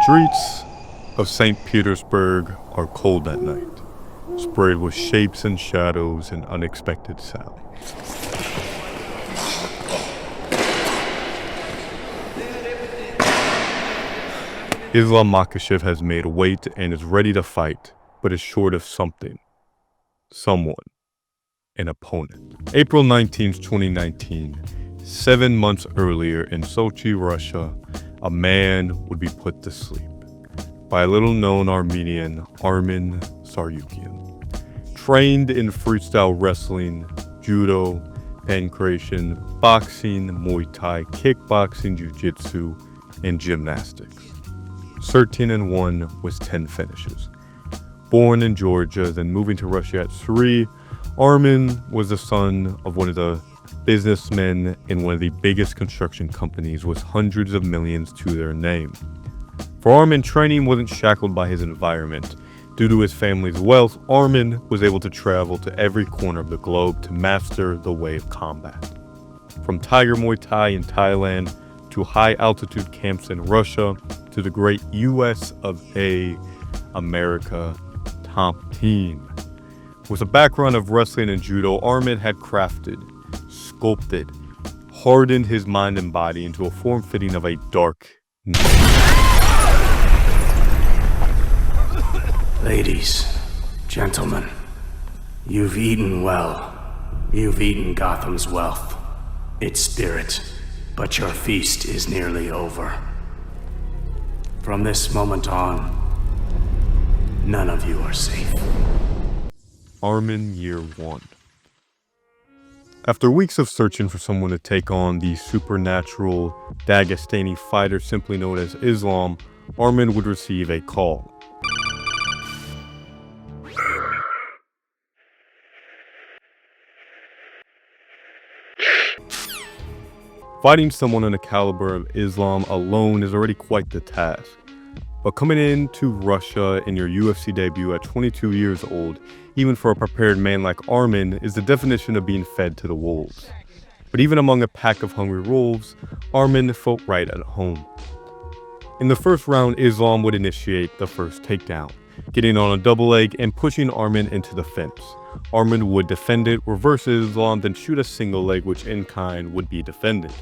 streets of St. Petersburg are cold at night, sprayed with shapes and shadows and unexpected sounds. Islam Makhachev has made weight and is ready to fight, but is short of something, someone, an opponent. April 19th, 2019, 7 months earlier in Sochi, Russia, a man would be put to sleep by a little-known Armenian, Arman Tsarukyan. Trained in freestyle wrestling, judo, pancration, boxing, Muay Thai, kickboxing, jiu-jitsu, and gymnastics. 13-1 with 10 finishes. Born in Georgia, then moving to Russia at 3, Arman was the son of one of the businessmen in one of the biggest construction companies with hundreds of millions to their name. For Arman, training wasn't shackled by his environment. Due to his family's wealth, Arman was able to travel to every corner of the globe to master the way of combat. From Tiger Muay Thai in Thailand, to high-altitude camps in Russia, to the great US of A, America, top team. With a background of wrestling and judo, Arman had crafted, sculpted, hardened his mind and body into a form fitting of a dark knight. Ladies, gentlemen, you've eaten well. You've eaten Gotham's wealth, its spirit, but your feast is nearly over. From this moment on, none of you are safe. Arman Year 1. After weeks of searching for someone to take on the supernatural Dagestani fighter simply known as Islam, Arman would receive a call. Fighting someone on the caliber of Islam alone is already quite the task. But coming into Russia in your UFC debut at 22 years old, even for a prepared man like Arman, is the definition of being fed to the wolves. But even among a pack of hungry wolves, Arman felt right at home. In the first round, Islam would initiate the first takedown, getting on a double leg and pushing Arman into the fence. Arman would defend it, reverse Islam, then shoot a single leg, which in kind would be defended.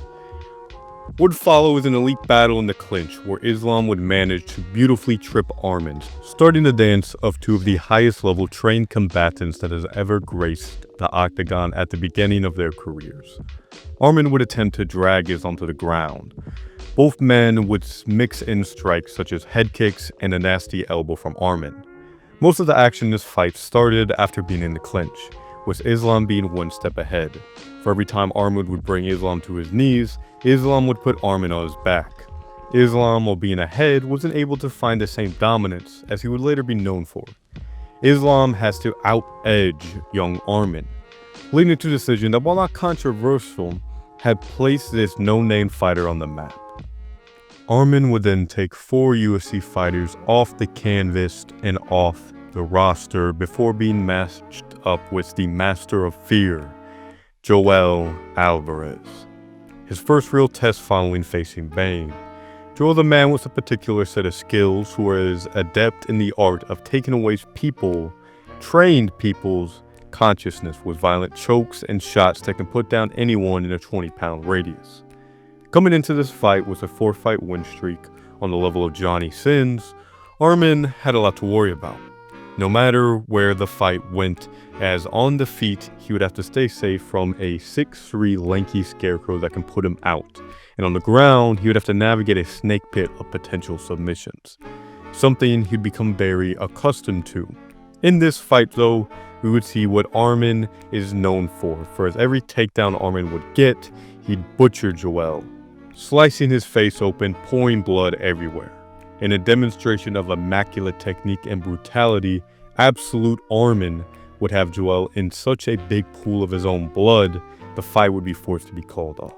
Would follow is an elite battle in the clinch, where Islam would manage to beautifully trip Arman, starting the dance of two of the highest level trained combatants that has ever graced the octagon at the beginning of their careers. Arman would attempt to drag Islam to the ground. Both men would mix in strikes such as head kicks and a nasty elbow from Arman. Most of the action in this fight started after being in the clinch, with Islam being one step ahead. For every time Arman would bring Islam to his knees, Islam would put Arman on his back. Islam, while being ahead, wasn't able to find the same dominance as he would later be known for. Islam has to out-edge young Arman, leading to the decision that, while not controversial, had placed this no-name fighter on the map. Arman would then take 4 UFC fighters off the canvas and off the roster before being matched up with the master of fear, Joel Alvarez. His first real test following facing Bane. Joel, the man with a particular set of skills who is adept in the art of taking away trained people's consciousness with violent chokes and shots that can put down anyone in a 20-pound radius. Coming into this fight with a 4-fight win streak on the level of Johnny Sins, Arman had a lot to worry about. No matter where the fight went, as on the feet, he would have to stay safe from a 6'3" lanky scarecrow that can put him out. And on the ground, he would have to navigate a snake pit of potential submissions, something he'd become very accustomed to. In this fight, though, we would see what Arman is known for as every takedown Arman would get, he'd butcher Joel, slicing his face open, pouring blood everywhere. In a demonstration of immaculate technique and brutality, absolute Arman would have Joel in such a big pool of his own blood, the fight would be forced to be called off.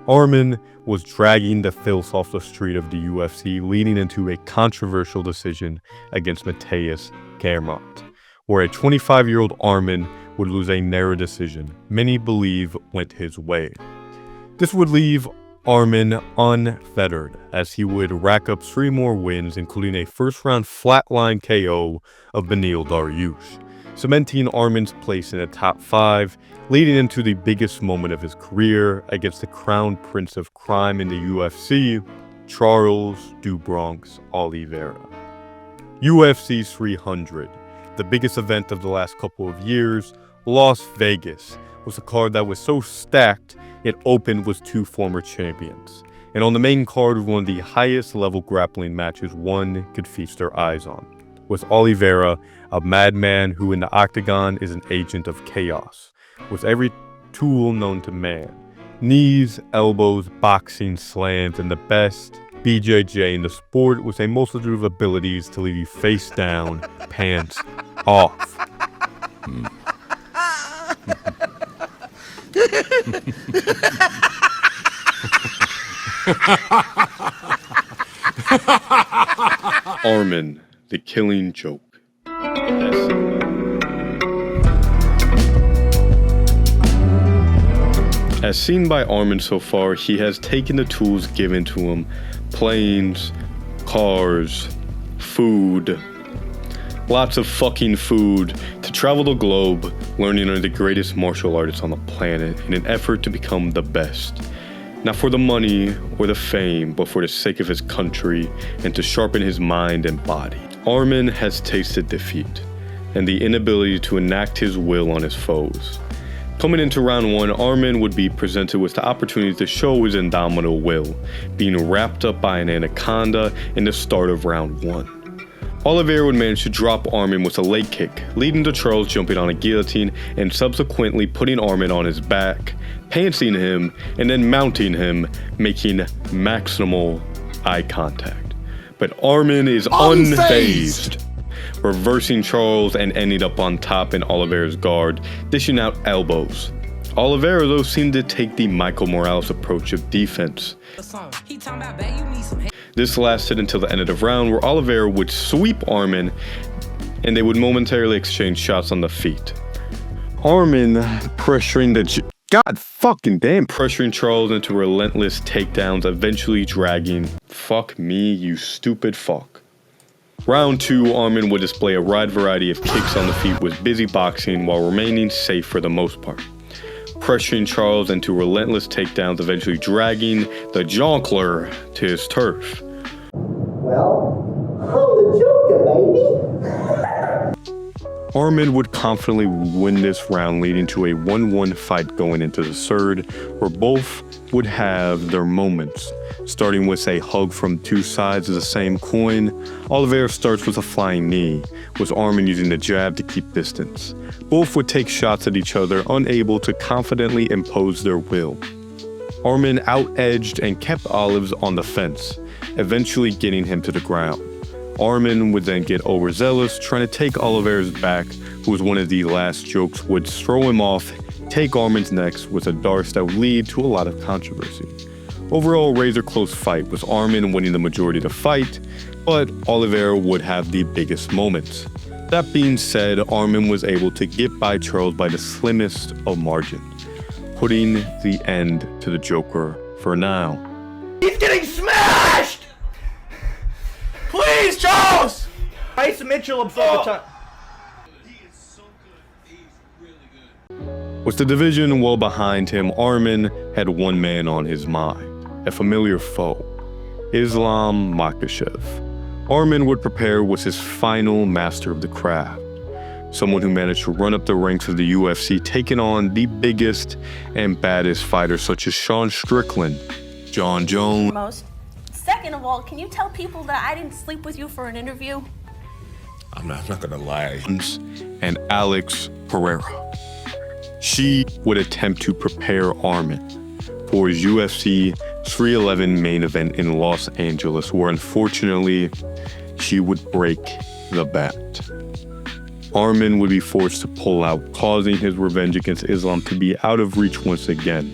Arman was dragging the filth off the street of the UFC, leading into a controversial decision against Mateus Gamrot, where a 25-year-old Arman would lose a narrow decision many believe went his way. This would leave Arman unfettered, as he would rack up 3 more wins, including a first-round flatline KO of Beneil Dariush, cementing Arman's place in the top 5, leading into the biggest moment of his career against the crown prince of crime in the UFC, Charles Olivera. UFC 300, the biggest event of the last couple of years, Las Vegas, was a card that was so stacked it opened with 2 former champions. And on the main card was one of the highest level grappling matches one could feast their eyes on, with Olivera, a madman who in the octagon is an agent of chaos, with every tool known to man. Knees, elbows, boxing, slams, and the best BJJ in the sport with a multitude of abilities to leave you face down, pants off. Arman, the killing joke. As seen by Arman so far, he has taken the tools given to him: planes, cars, food, lots of fucking food, to travel the globe, learning under the greatest martial artists on the planet in an effort to become the best. Not for the money or the fame, but for the sake of his country and to sharpen his mind and body. Arman has tasted defeat and the inability to enact his will on his foes. Coming into round 1, Arman would be presented with the opportunity to show his indomitable will, being wrapped up by an anaconda in the start of round 1. Olivera would manage to drop Arman with a leg kick, leading to Charles jumping on a guillotine and subsequently putting Arman on his back, pantsing him, and then mounting him, making maximal eye contact. But Arman is unfazed, reversing Charles and ending up on top in Olivera's guard, dishing out elbows. Olivera, though, seemed to take the Michael Morales approach of defense. This lasted until the end of the round, where Olivera would sweep Arman and they would momentarily exchange shots on the feet. Arman pressuring pressuring Charles into relentless takedowns, eventually dragging. Fuck me, you stupid fuck. Round 2, Arman would display a wide variety of kicks on the feet with busy boxing while remaining safe for the most part, pressuring Charles into relentless takedowns, eventually dragging the jongleur to his turf. Well, I'm the Joker, baby. Arman would confidently win this round, leading to a 1-1 fight going into the third, where both would have their moments, starting with a hug from 2 sides of the same coin. Olivera starts with a flying knee, with Arman using the jab to keep distance. Both would take shots at each other, unable to confidently impose their will. Arman out-edged and kept Olives on the fence, eventually getting him to the ground. Arman would then get overzealous, trying to take Olivera's back, who was one of the last jokes, would throw him off, take Arman's neck with a dart that would lead to a lot of controversy. Overall, a razor close fight, with Arman winning the majority of the fight, but Olivera would have the biggest moments. That being said, Arman was able to get by Charles by the slimmest of margins, putting the end to the Joker for now. He's getting smashed! Please, Charles! Mason Mitchell absorbed the time. With the division well behind him, Arman had one man on his mind, a familiar foe, Islam Makhachev. Arman would prepare with his final master of the craft, someone who managed to run up the ranks of the UFC, taking on the biggest and baddest fighters such as Sean Strickland, John Jones. Second of all, can you tell people that I didn't sleep with you for an interview? I'm not gonna lie. And Alex Pereira. She would attempt to prepare Arman for his UFC 311 main event in Los Angeles, where unfortunately she would break the bat. Arman would be forced to pull out, causing his revenge against Islam to be out of reach once again,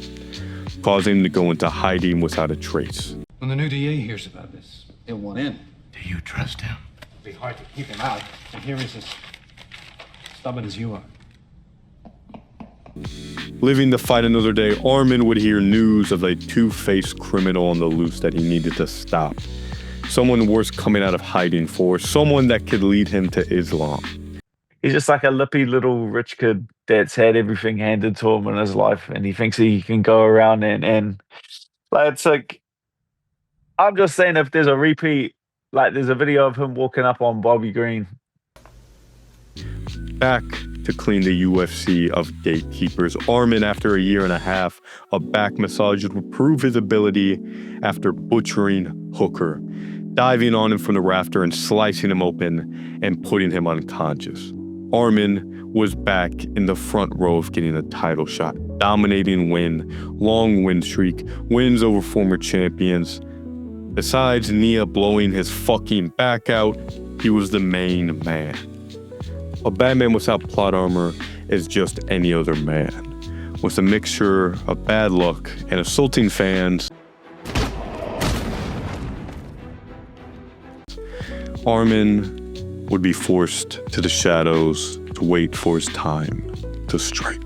causing him to go into hiding without a trace. When the new DA hears about this, he'll want in. Do you trust him? It'll be hard to keep him out, and here he's as stubborn as you are. Living to fight another day, Arman would hear news of a two-faced criminal on the loose that he needed to stop. Someone worse coming out of hiding for someone that could lead him to Islam. He's just like a lippy little rich kid that's had everything handed to him in his life, and he thinks he can go around and like, it's like, I'm just saying, if there's a repeat, like there's a video of him walking up on Bobby Green. Back to clean the UFC of gatekeepers, Arman, after a year and a half of back massages, would prove his ability after butchering Hooker, diving on him from the rafter and slicing him open and putting him unconscious. Arman was back in the front row of getting a title shot, dominating win, long win streak, wins over former champions. Besides Nia blowing his fucking back out, he was the main man. A Batman without plot armor is just any other man. With a mixture of bad luck and assaulting fans, Arman would be forced to the shadows to wait for his time to strike.